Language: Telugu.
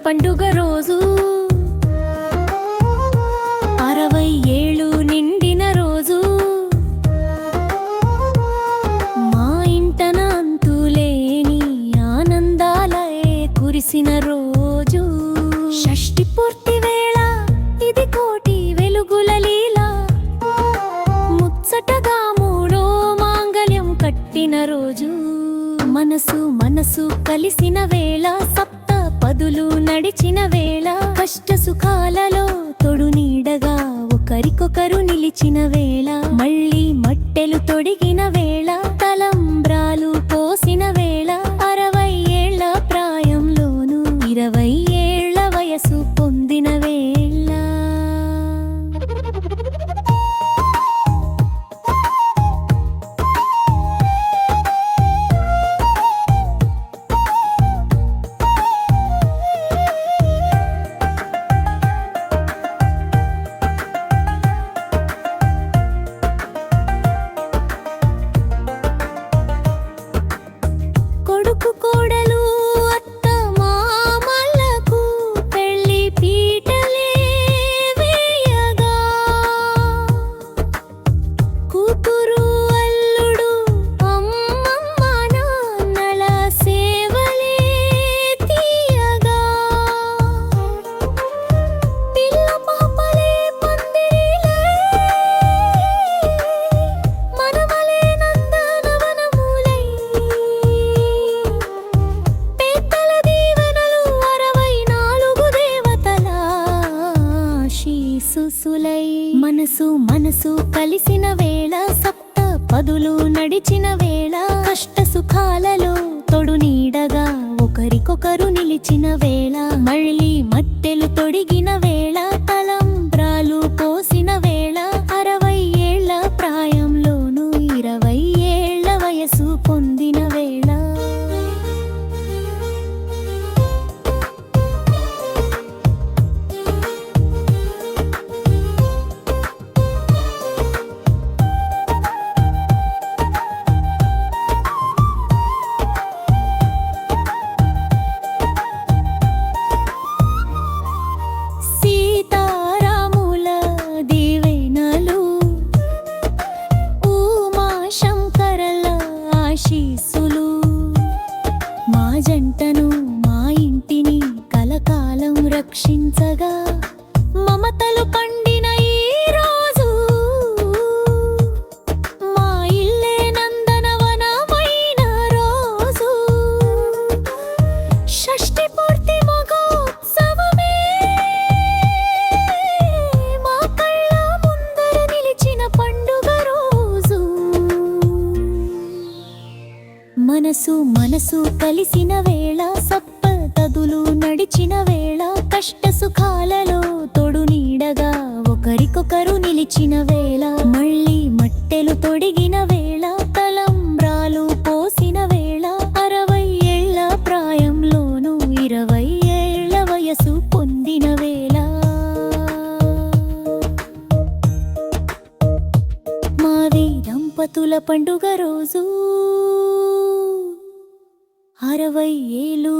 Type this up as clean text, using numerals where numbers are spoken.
పండుగ రోజు 60 ఏళ్ళు నిండిన రోజు మా ఇంటన అంతులేని ఆనందాలే కురిసిన రోజు షష్ఠి పూర్తి వేళ ఇది కోటి వెలుగుల లీల ముచ్చటగా మూడో మాంగళ్యం కట్టిన రోజు మనసు కలిసిన వేళ సప్త పదులు నడిచిన వేళ కష్ట సుఖాలలో తొడు నీడగా ఒకరికొకరు నిలిచిన వేళ మళ్ళీ మట్టెలు తొడిగిన వేళ తలంబ్రాలు పోసిన వేళ 60 ఏళ్ల ప్రాయంలోను 20 ఏళ్ల వయసు పొందిన వేళ కోడలు అత్త మామలకు పెళ్లి పీటలే వేయగా కూతురు అల్లుడు అమ్మమ్మ నాన్నల సేవలే తీయగా పిల్ల పాపలే పందిరిలే మనమలే నందనవనములై మనసు కలిసిన వేళ సప్త పదులు నడిచిన వేళ కష్ట సుఖాలలో తొడు నీడగా ఒకరికొకరు నిలిచిన వేళ మళ్ళీ మట్టెలు తొడిగిన వేళ తలంబ్రాలు పోసిన వేళ 60 ఏళ్ల ప్రాయంలోను 20 ఏళ్ల వయసు పొందిన వేళ ఆశీస్సులు మా జంటను మా ఇంటిని కలకాలం రక్షించగా మమతలు పండిన ఈ రోజు మా ఇల్లే నందనవనమైన రోజు షష్ఠి పూర్తి మగోత్సవమే మా కళ్ళ ముందర నిలిచిన పండుగ రోజు మనసు కలిసిన వేళ సప్త తదులు నడిచిన వేళ కష్ట సుఖాలలో తొడు నీడగా ఒకరికొకరు నిలిచిన వేళ మళ్ళీ మట్టెలు తొడిగిన వేళ తలంబ్రాలు పోసిన వేళ 60 ఏళ్ల ప్రాయంలోను 20 ఏళ్ల వయసు పొందిన వేళ మాది దంపతుల పండుగ రోజు 60 ఏళ్ళు